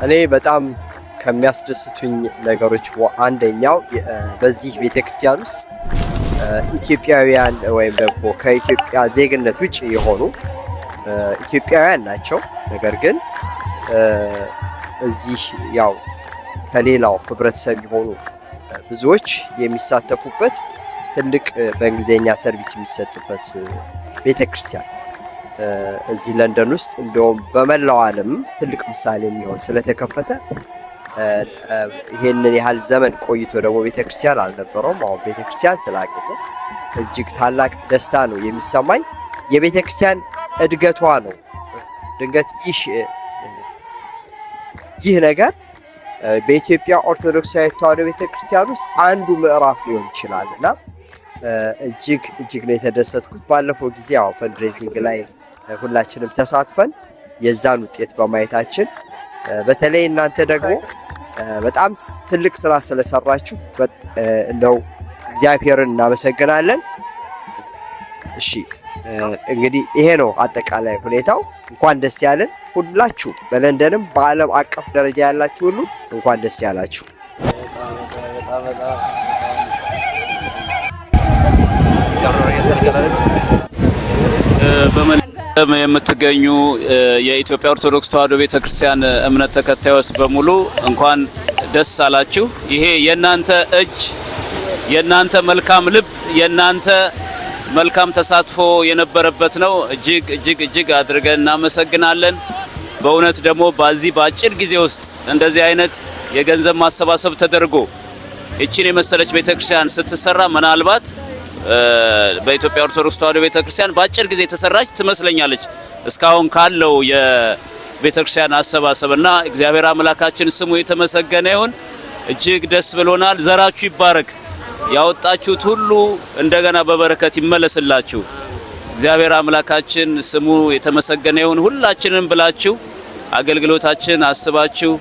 እኔ በጣም ከሚያስደስቱኝ ነገሮች አንደኛው በዚህ ቤተክርስቲያን ውስጥ ኢትዮጵያውያን ወይም ደግሞ ከኢትዮጵያ ዜግነት ውጭ የሆኑ ኢትዮጵያውያን ናቸው። ነገር ግን እዚህ ያው ከሌላው ህብረተሰብ የሆኑ ብዙዎች የሚሳተፉበት ትልቅ በእንግሊዝኛ ሰርቪስ የሚሰጥበት ቤተክርስቲያን እዚህ ለንደን ውስጥ እንደውም በመላው ዓለም ትልቅ ምሳሌ የሚሆን ስለተከፈተ ይሄንን ያህል ዘመን ቆይቶ ደግሞ ቤተክርስቲያን አልነበረውም። አሁን ቤተክርስቲያን ስላገኘ እጅግ ታላቅ ደስታ ነው የሚሰማኝ። የቤተክርስቲያን እድገቷ ነው። ድንገት ይህ ነገር በኢትዮጵያ ኦርቶዶክሳዊት ተዋሕዶ ቤተክርስቲያን ውስጥ አንዱ ምዕራፍ ሊሆን ይችላል እና እጅግ ነው የተደሰትኩት። ባለፈው ጊዜ ያው ፈንድሬዚንግ ላይ ሁላችንም ተሳትፈን የዛን ውጤት በማየታችን በተለይ እናንተ ደግሞ በጣም ትልቅ ስራ ስለሰራችሁ እንደው እግዚአብሔርን እናመሰግናለን። እሺ እንግዲህ ይሄ ነው አጠቃላይ ሁኔታው። እንኳን ደስ ያለን ሁላችሁ፣ በለንደንም በዓለም አቀፍ ደረጃ ያላችሁ ሁሉ እንኳን ደስ ያላችሁ። የምትገኙ የኢትዮጵያ ኦርቶዶክስ ተዋሕዶ ቤተክርስቲያን እምነት ተከታዮች በሙሉ እንኳን ደስ አላችሁ። ይሄ የናንተ እጅ፣ የናንተ መልካም ልብ፣ የናንተ መልካም ተሳትፎ የነበረበት ነው። እጅግ አድርገን እናመሰግናለን። በእውነት ደግሞ በዚህ በአጭር ጊዜ ውስጥ እንደዚህ አይነት የገንዘብ ማሰባሰብ ተደርጎ እቺን የመሰለች ቤተክርስቲያን ስትሰራ ምናልባት በኢትዮጵያ ኦርቶዶክስ ተዋሕዶ ቤተክርስቲያን በአጭር ጊዜ ተሰራች ትመስለኛለች እስካሁን ካለው የቤተክርስቲያን አሰባሰብና እግዚአብሔር አምላካችን ስሙ የተመሰገነ ይሁን። እጅግ ደስ ብሎናል። ዘራችሁ ይባረክ። ያወጣችሁት ሁሉ እንደገና በበረከት ይመለስላችሁ። እግዚአብሔር አምላካችን ስሙ የተመሰገነ ይሁን። ሁላችንም ብላችሁ አገልግሎታችን አስባችሁ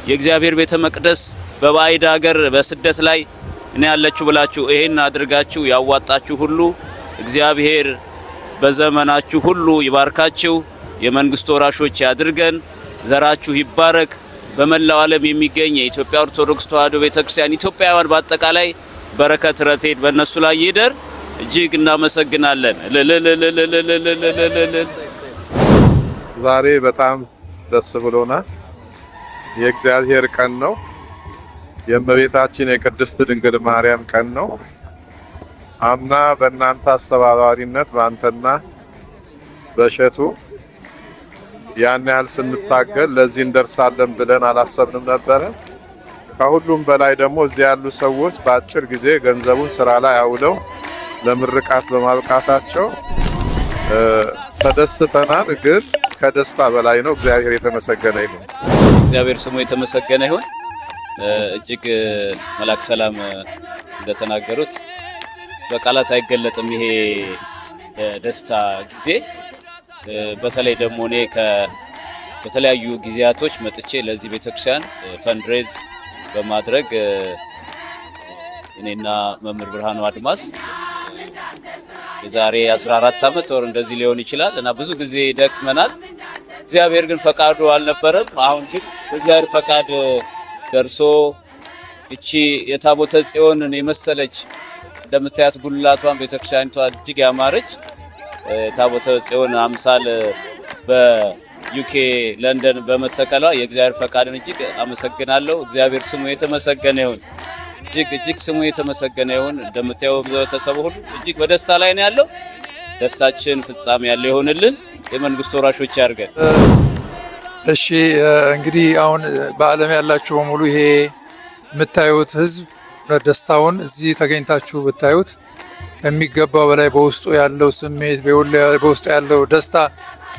የእግዚአብሔር ቤተ መቅደስ በባዕድ ሀገር በስደት ላይ እኔ ያለችሁ ብላችሁ ይሄን አድርጋችሁ ያዋጣችሁ ሁሉ እግዚአብሔር በዘመናችሁ ሁሉ ይባርካችሁ፣ የመንግስት ወራሾች ያድርገን። ዘራችሁ ይባረክ። በመላው ዓለም የሚገኝ የኢትዮጵያ ኦርቶዶክስ ተዋሕዶ ቤተክርስቲያን ኢትዮጵያውያን በአጠቃላይ በረከት ረድኤት በእነሱ ላይ ይደር። እጅግ እናመሰግናለን። ዛሬ በጣም ደስ ብሎናል። የእግዚአብሔር ቀን ነው። የእመቤታችን የቅድስት ድንግል ማርያም ቀን ነው። አምና በእናንተ አስተባባሪነት በአንተና በእሸቱ ያን ያህል ስንታገል ለዚህ እንደርሳለን ብለን አላሰብንም ነበረ። ከሁሉም በላይ ደግሞ እዚህ ያሉ ሰዎች በአጭር ጊዜ ገንዘቡን ስራ ላይ አውለው ለምርቃት በማብቃታቸው ተደስተናል። ግን ከደስታ በላይ ነው። እግዚአብሔር የተመሰገነ ይሁን። እግዚአብሔር ስሙ የተመሰገነ ይሁን። እጅግ መላክ ሰላም እንደተናገሩት በቃላት አይገለጥም ይሄ ደስታ ጊዜ። በተለይ ደግሞ እኔ በተለያዩ ጊዜያቶች መጥቼ ለዚህ ቤተክርስቲያን ፈንድሬዝ በማድረግ እኔና መምህር ብርሃኑ አድማስ የዛሬ 14 ዓመት ወር እንደዚህ ሊሆን ይችላል እና ብዙ ጊዜ ደክመናል። እግዚአብሔር ግን ፈቃዱ አልነበረም። አሁን ግን እግዚአብሔር ፈቃድ ደርሶ እቺ የታቦተ ጽዮንን የመሰለች እንደምታያት ጉልላቷን ቤተክርስቲያኒቷ እጅግ ያማረች ታቦተ ጽዮን አምሳል በዩኬ ለንደን በመተከሏ የእግዚአብሔር ፈቃድን እጅግ አመሰግናለሁ። እግዚአብሔር ስሙ የተመሰገነ ይሁን። እጅግ ስሙ የተመሰገነ ይሁን። እንደምታየው ቤተሰቡ ሁሉ እጅግ በደስታ ላይ ነው ያለው። ደስታችን ፍጻሜ ያለው ይሆንልን። የመንግስት ወራሾች ያድርገን። እሺ እንግዲህ አሁን በዓለም ያላችሁ በሙሉ ይሄ የምታዩት ህዝብ ደስታውን እዚህ ተገኝታችሁ ብታዩት ከሚገባው በላይ በውስጡ ያለው ስሜት በውስጡ ያለው ደስታ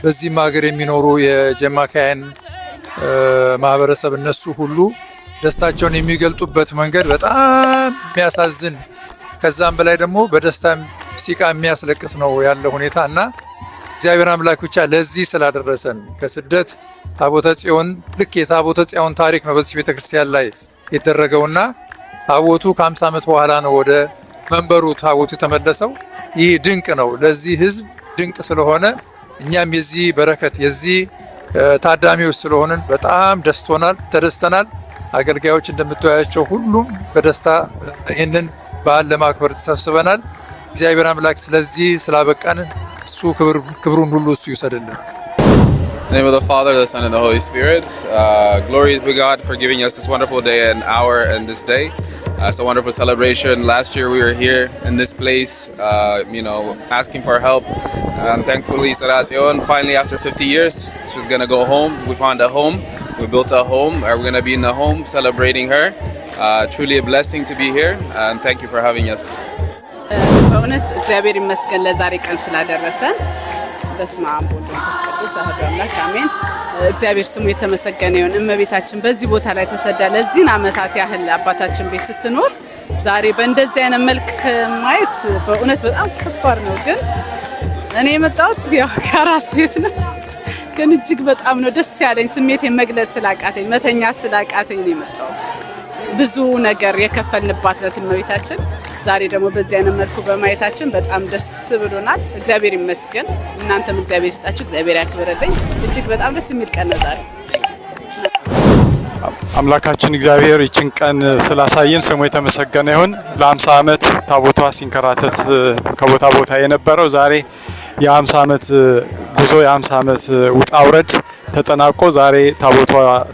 በዚህም ሀገር የሚኖሩ የጀማካያን ማህበረሰብ እነሱ ሁሉ ደስታቸውን የሚገልጡበት መንገድ በጣም የሚያሳዝን ከዛም በላይ ደግሞ በደስታ ሲቃ የሚያስለቅስ ነው ያለው ሁኔታ እና እግዚአብሔር አምላክ ብቻ ለዚህ ስላደረሰን ከስደት ታቦተ ጽዮን ልክ የታቦተ ጽዮን ታሪክ ነው በዚህ ቤተክርስቲያን ላይ የተደረገውና ታቦቱ ከ50 ዓመት በኋላ ነው ወደ መንበሩ ታቦቱ የተመለሰው። ይህ ድንቅ ነው፣ ለዚህ ህዝብ ድንቅ ስለሆነ እኛም የዚህ በረከት የዚህ ታዳሚዎች ስለሆንን በጣም ተደስተናል። አገልጋዮች እንደምታዩቸው ሁሉም በደስታ ይህንን በዓል ለማክበር ተሰብስበናል። እግዚአብሔር አምላክ ስለዚህ ስላበቃን እሱ ክብሩን ሁሉ እሱ ይውሰድልን። In the name of the Father, the Son, and the Holy Spirit. Glory to God for giving us this wonderful day and hour and this day. It's a wonderful celebration. Last year we were here in this place, asking for help. And thankfully, Saracion, finally after 50 years, she was going to go home. We found a home. We built a home. We're going to be in a home celebrating her. Truly a blessing to be here. And thank you for having us. በእውነት እግዚአብሔር ይመስገን ለዛሬ ቀን ስላደረሰን። በስመ አብ ወወልድ ወመንፈስ ቅዱስ አሐዱ አምላክ አሜን። እግዚአብሔር ስሙ የተመሰገነ ይሁን። እመቤታችን በዚህ ቦታ ላይ ተሰዳ ለዚህን ዓመታት ያህል አባታችን ቤት ስትኖር ዛሬ በእንደዚህ አይነት መልክ ማየት በእውነት በጣም ከባድ ነው። ግን እኔ የመጣሁት ያው ከራስ ቤት ነው። ግን እጅግ በጣም ነው ደስ ያለኝ። ስሜቴን መግለጽ ስላቃተኝ መተኛ ስላቃተኝ ነው የመጣሁት። ብዙ ነገር የከፈልንባት ለእመቤታችን ዛሬ ደግሞ በዚህ አይነት መልኩ በማየታችን በጣም ደስ ብሎናል። እግዚአብሔር ይመስገን። እናንተም እግዚአብሔር ይስጣችሁ፣ እግዚአብሔር ያክብርልኝ። እጅግ በጣም ደስ የሚል ቀን ነው ዛሬ። አምላካችን እግዚአብሔር ይችን ቀን ስላሳየን ስሙ የተመሰገነ ይሁን። ለ50 ዓመት ታቦቷ ሲንከራተት ከቦታ ቦታ የነበረው ዛሬ የ50 ዓመት ጉዞ የ50 ዓመት ውጣ ውረድ ተጠናቆ ዛሬ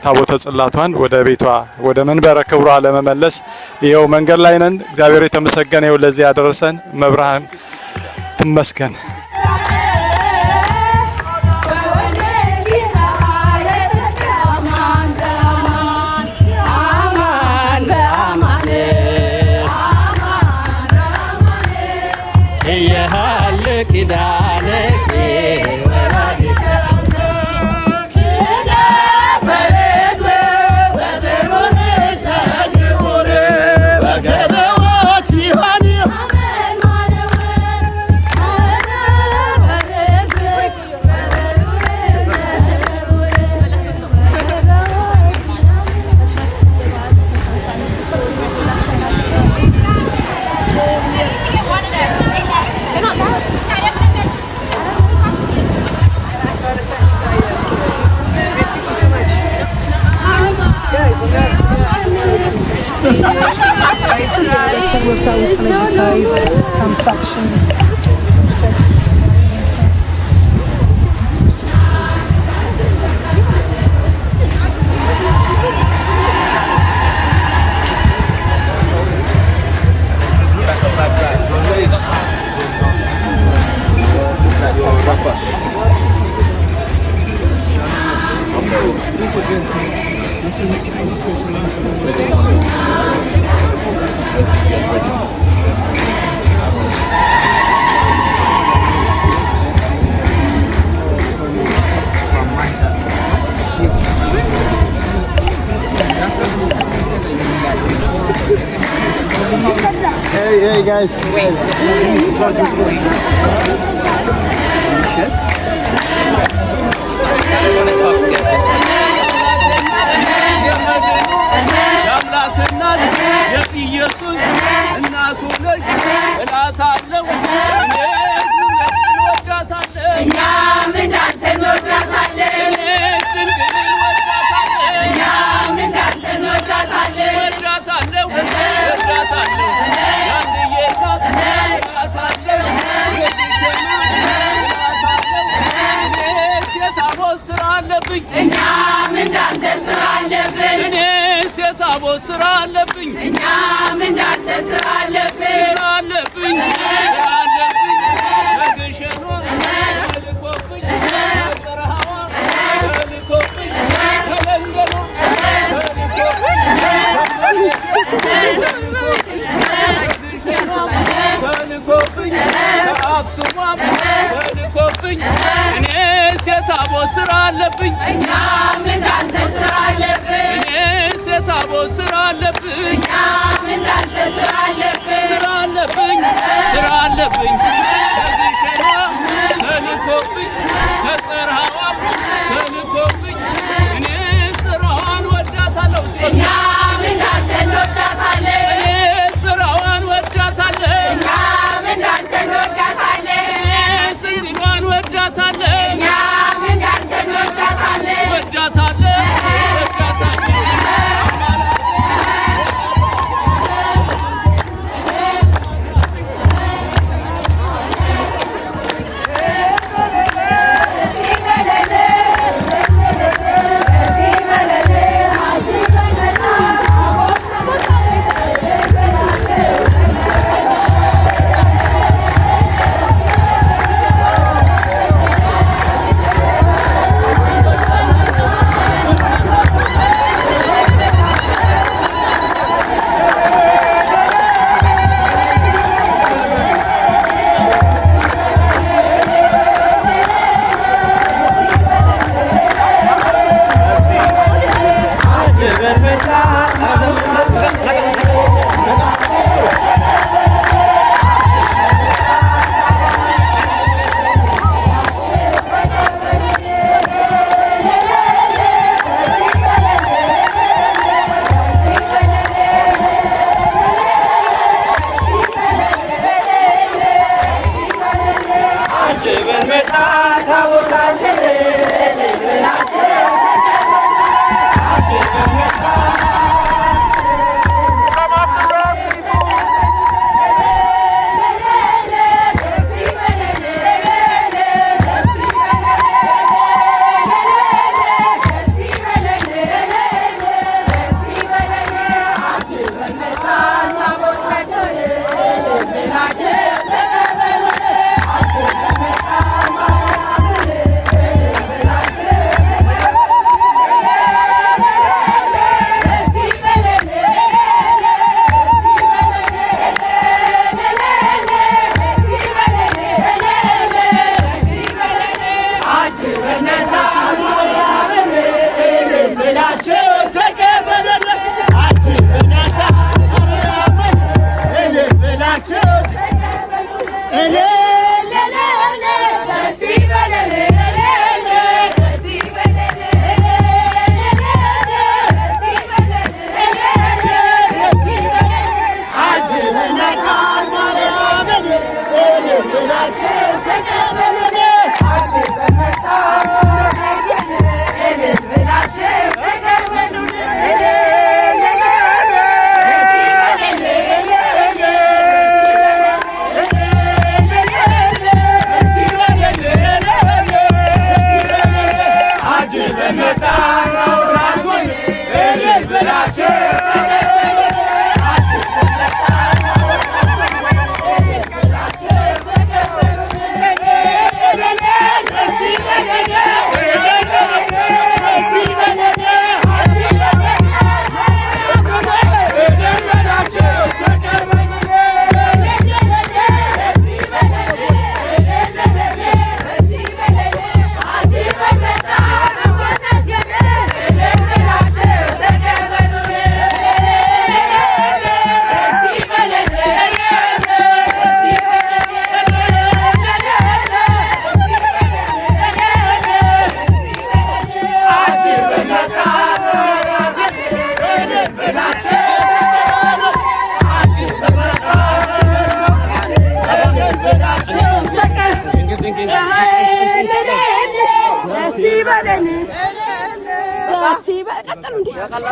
ታቦተ ጽላቷን ወደ ቤቷ ወደ መንበረ ክብሯ ለመመለስ ይኸው መንገድ ላይ ነን። እግዚአብሔር የተመሰገነ ይሁን ለዚህ ያደረሰን። መብርሃን ትመስገን። Hey guys. Wait. Yeah. ይበቃል